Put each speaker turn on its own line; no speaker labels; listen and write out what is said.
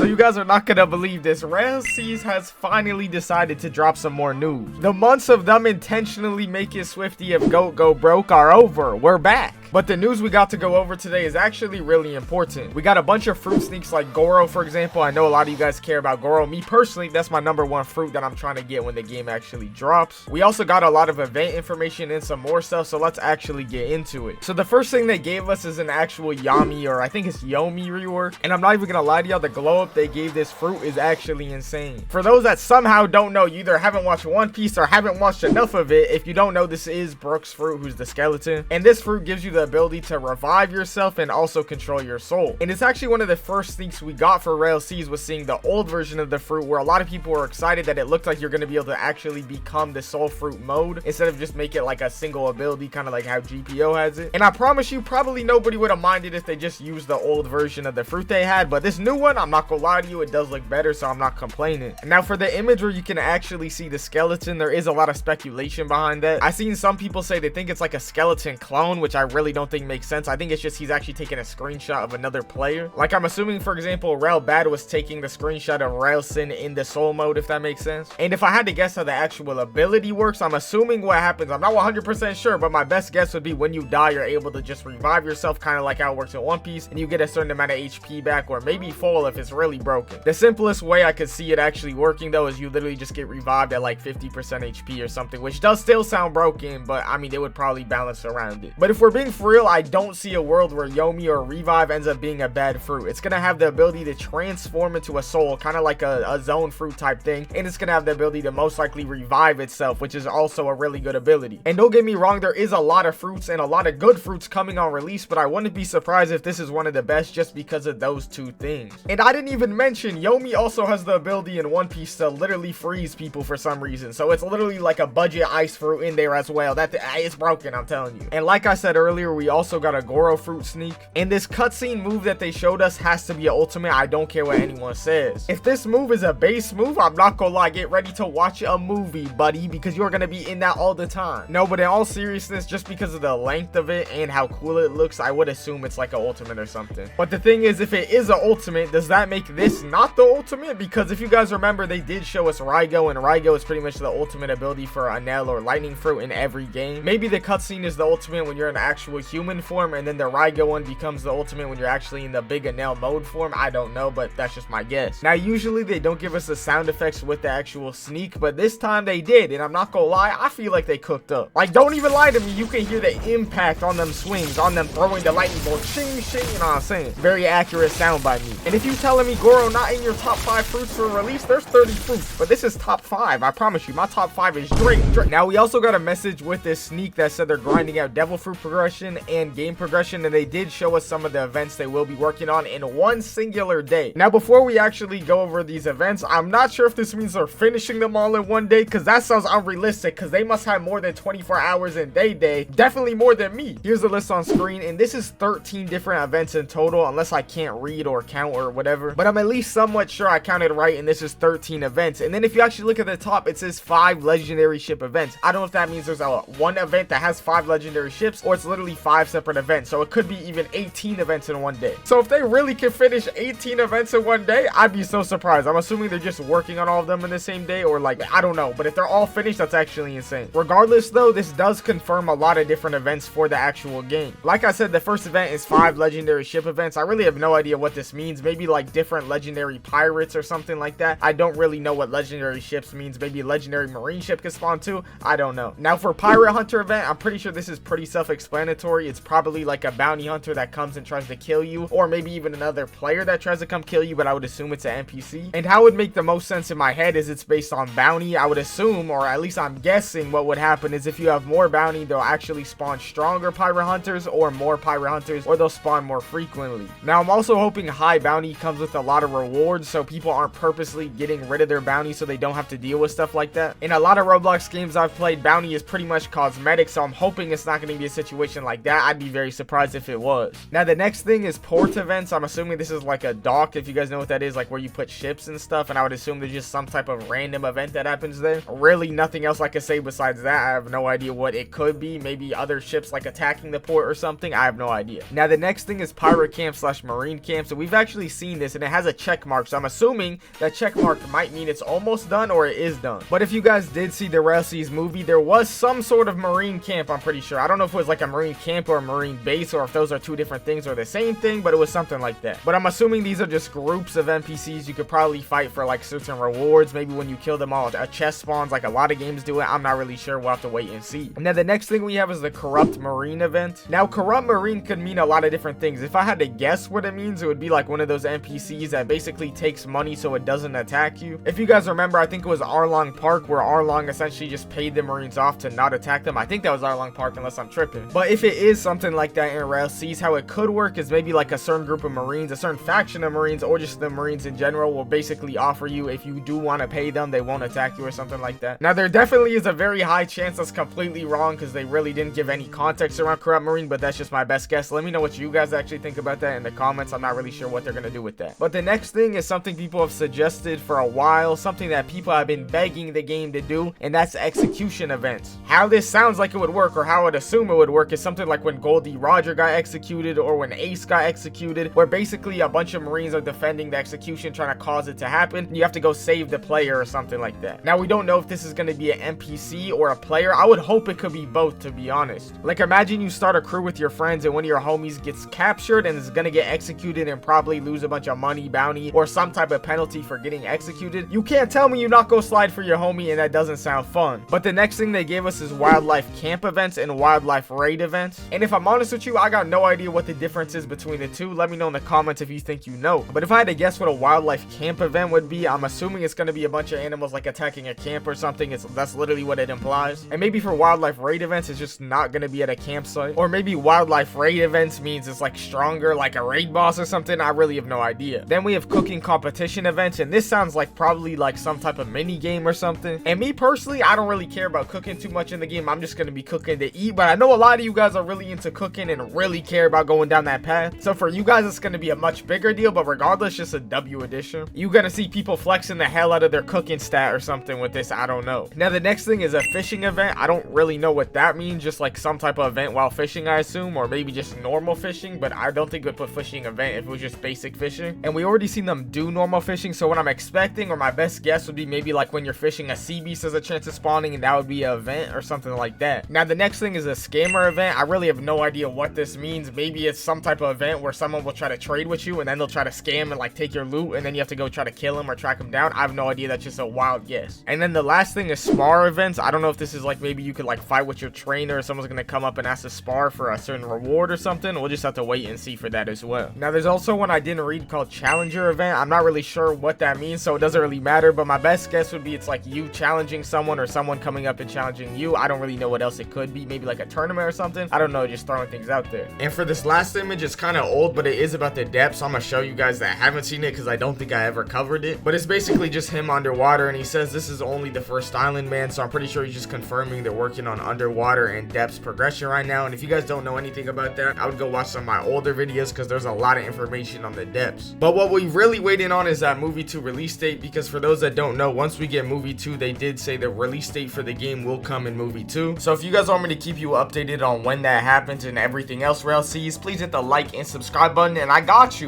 you guys are not gonna believe this. RELL has finally decided to drop some more news. The months of them intentionally making SwiftDFG go broke are over. We're back. But the news we got to go over today is actually really important. We got a bunch of fruit sneaks like Goro, for example. I know a lot of you guys care about Goro. Me personally, that's my #1 fruit that I'm trying to get when the game actually drops. We also got a lot of event information and some more stuff, so let's actually get into it. So the first thing they gave us is an actual Yomi, or I think it's Yomi rework. And I'm not even gonna lie to y'all, the glow up they gave this fruit is actually insane. For those that somehow don't know, you either haven't watched One Piece or haven't watched enough of it. If you don't know, this is Brook's fruit, who's the skeleton. And this fruit gives you the ability to revive yourself and also control your soul. And it's actually one of the first sneaks we got for RELL was seeing the old version of the fruit, where a lot of people were excited that it looked like you're going to be able to actually become the soul fruit mode instead of just make it like a single ability, kind of like how GPO has it. And I promise you, probably nobody would have minded if they just used the old version of the fruit they had, but this new one, I'm not gonna lie to you, it does look better, so I'm not complaining. And now for the image where you can actually see the skeleton, there is a lot of speculation behind that. I've seen some people say they think it's like a skeleton clone, which I really don't think makes sense. I think it's just he's actually taking a screenshot of another player. Like, I'm assuming, for example, RELL Bad was taking the screenshot of RELL in the soul mode, if that makes sense. And if I had to guess how the actual ability works, I'm assuming what happens, I'm not 100% sure, but my best guess would be when you die, you're able to just revive yourself, kind of like how it works in One Piece, and you get a certain amount of HP back, or maybe full if it's really broken. The simplest way I could see it actually working though is you literally just get revived at like 50% HP or something, which does still sound broken, but I mean, it would probably balance around it. But if we're being for real, I don't see a world where Yomi or Revive ends up being a bad fruit. It's gonna have the ability to transform into a soul, kind of like a zone fruit type thing, and it's gonna have the ability to most likely revive itself, which is also a really good ability. And don't get me wrong, there is a lot of fruits and a lot of good fruits coming on release, but I wouldn't be surprised if this is one of the best just because of those two things. And I didn't even mention Yomi also has the ability in One Piece to literally freeze people for some reason, so it's literally like a budget ice fruit in there as well. That it's broken, I'm telling you. And like I said earlier, we also got a Goro fruit sneak, and this cutscene move that they showed us has to be an ultimate. I don't care what anyone says. If this move is a base move, I'm not gonna lie, get ready to watch a movie, buddy, because you're gonna be in that all the time. No, but in all seriousness, just because of the length of it and how cool it looks, I would assume it's like an ultimate or something. But the thing is, if it is an ultimate, does that make this not the ultimate? Because if you guys remember, they did show us Raigo, and Raigo is pretty much the ultimate ability for a Nell or lightning fruit in every game. Maybe the cutscene is the ultimate when you're in actual human form, and then the Raigo one becomes the ultimate when you're actually in the big Nell mode form. I don't know, but that's just my guess. Now, usually they don't give us the sound effects with the actual sneak, but this time they did, and I'm not gonna lie, I feel like they cooked up. Like, don't even lie to me, you can hear the impact on them swings, on them throwing the lightning bolt, shing shing, you know what I'm saying? Very accurate sound by me. And if you telling me Goro not in your top 5 fruits for release, there's 30 fruits, but this is top 5. I promise you, my top 5 is Drake. Now, we also got a message with this sneak that said they're grinding out devil fruit progression and game progression, and they did show us some of the events they will be working on in one singular day. Now, before we actually go over these events, I'm not sure if this means they're finishing them all in one day, because that sounds unrealistic, because they must have more than 24 hours in their day, definitely more than me. Here's the list on screen, and this is 13 different events in total, unless I can't read or count or whatever, but I'm at least somewhat sure I counted right, and this is 13 events. And then if you actually look at the top, it says 5 legendary ship events. I don't know if that means there's one event that has 5 legendary ships, or it's literally 5 separate events, so it could be even 18 events in one day. So if they really can finish 18 events in one day, I'd be so surprised. I'm assuming they're just working on all of them in the same day, or like, I don't know, but if they're all finished, that's actually insane. Regardless though, this does confirm a lot of different events for the actual game. Like I said, the first event is 5 legendary ship events. I really have no idea what this means. Maybe like different legendary pirates or something like that. I don't really know what legendary ships means. Maybe legendary marine ship can spawn too. I don't know. Now for pirate hunter event, I'm pretty sure this is pretty self-explanatory. It's probably like a bounty hunter that comes and tries to kill you, or maybe even another player that tries to come kill you, but I would assume it's an NPC. And how it would make the most sense in my head is it's based on bounty. I would assume, or at least I'm guessing, what would happen is if you have more bounty, they'll actually spawn stronger pirate hunters, or more pirate hunters, or they'll spawn more frequently. Now I'm also hoping high bounty comes with a lot of rewards, so people aren't purposely getting rid of their bounty so they don't have to deal with stuff like that. In a lot of Roblox games I've played, bounty is pretty much cosmetic, so I'm hoping it's not going to be a situation like that. I'd be very surprised if it was. Now the next thing is port events. I'm assuming this is like a dock, if you guys know what that is, like where you put ships and stuff, and I would assume there's just some type of random event that happens there. Really nothing else I can say besides that. I have no idea what it could be. Maybe other ships like attacking the port or something. I have no idea. Now the next thing is pirate camp / marine camp. So we've actually seen this, and it has a check mark, so I'm assuming that check mark might mean it's almost done or it is done. But if you guys did see the RELL movie, there was some sort of marine camp, I'm pretty sure. I don't know if it was like a marine camp or a marine base, or if those are two different things or the same thing, but it was something like that. But I'm assuming these are just groups of NPCs you could probably fight for like certain rewards. Maybe when you kill them all, a chest spawns, like a lot of games do it. I'm not really sure. We'll have to wait and see. And then the next thing we have is the corrupt marine event. Now, corrupt marine could mean a lot of different things. If I had to guess what it means, it would be like one of those NPCs that basically takes money so it doesn't attack you. If you guys remember, I think it was Arlong Park, where Arlong essentially just paid the marines off to not attack them. I think that was Arlong Park, unless I'm tripping. But if it is something like that in RELL, how it could work is maybe like a certain group of marines, a certain faction of marines, or just the marines in general will basically offer you, if you do want to pay them, they won't attack you or something like that. Now, there definitely is a very high chance that's completely wrong, because they really didn't give any context around corrupt marine, but that's just my best guess. Let me know what you guys actually think about that in the comments. I'm not really sure what they're going to do with that. But the next thing is something people have suggested for a while, something that people have been begging the game to do, and that's execution events. How this sounds like it would work, or how I would assume it would work, is something like when Goldie Roger got executed, or when Ace got executed, where basically a bunch of marines are defending the execution, trying to cause it to happen, and you have to go save the player or something like that. Now, we don't know if this is going to be an NPC or a player. I would hope it could be both, to be honest. Like, imagine you start a crew with your friends and one of your homies gets captured and is going to get executed and probably lose a bunch of money, bounty, or some type of penalty for getting executed. You can't tell me you not go slide for your homie, and that doesn't sound fun. But the next thing they gave us is wildlife camp events and wildlife raid events. And if I'm honest with you, I got no idea what the difference is between the two. Let me know in the comments if you think you know. But if I had to guess what a wildlife camp event would be, I'm assuming it's going to be a bunch of animals like attacking a camp or something. That's literally what it implies. And maybe for wildlife raid events, it's just not going to be at a campsite. Or maybe wildlife raid events means it's like stronger, like a raid boss or something. I really have no idea. Then we have cooking competition events, and this sounds like probably like some type of mini game or something. And me personally, I don't really care about cooking too much in the game. I'm just going to be cooking to eat, but I know a lot of you guys are really into cooking and really care about going down that path. So for you guys, it's going to be a much bigger deal, but regardless, just a W edition. You're going to see people flexing the hell out of their cooking stat or something with this. I don't know. Now, the next thing is a fishing event. I don't really know what that means. Just like some type of event while fishing, I assume, or maybe just normal fishing, but I don't think we'd put fishing event if it was just basic fishing. And we already seen them do normal fishing, so what I'm expecting, or my best guess, would be maybe like when you're fishing, a sea beast has a chance of spawning, and that would be an event or something like that. Now, the next thing is a scammer event. I really have no idea what this means. Maybe it's some type of event where someone will try to trade with you, and then they'll try to scam and like take your loot, and then you have to go try to kill them or track them down. I have no idea. That's just a wild guess. And then the last thing is spar events. I don't know if this is like maybe you could like fight with your trainer, or someone's gonna come up and ask to spar for a certain reward or something. We'll just have to wait and see for that as well. Now, there's also one I didn't read called challenger event. I'm not really sure what that means, so it doesn't really matter, but my best guess would be it's like you challenging someone or someone coming up and challenging you. I don't really know what else it could be. Maybe like a tournament or something. I don't know, just throwing things out there. And for this last image, it's kind of old, but it is about the depths. So I'm gonna show you guys that haven't seen it, because I don't think I ever covered it. But it's basically just him underwater, and he says this is only the first island, man. So I'm pretty sure he's just confirming they're working on underwater and depths progression right now. And if you guys don't know anything about that, I would go watch some of my older videos, because there's a lot of information on the depths. But what we're really waiting on is that movie 2 release date, because for those that don't know, once we get movie 2, they did say the release date for the game will come in movie 2. So if you guys want me to keep you updated on when that happens and everything else RELL sees, please hit the like and subscribe button, and I got you.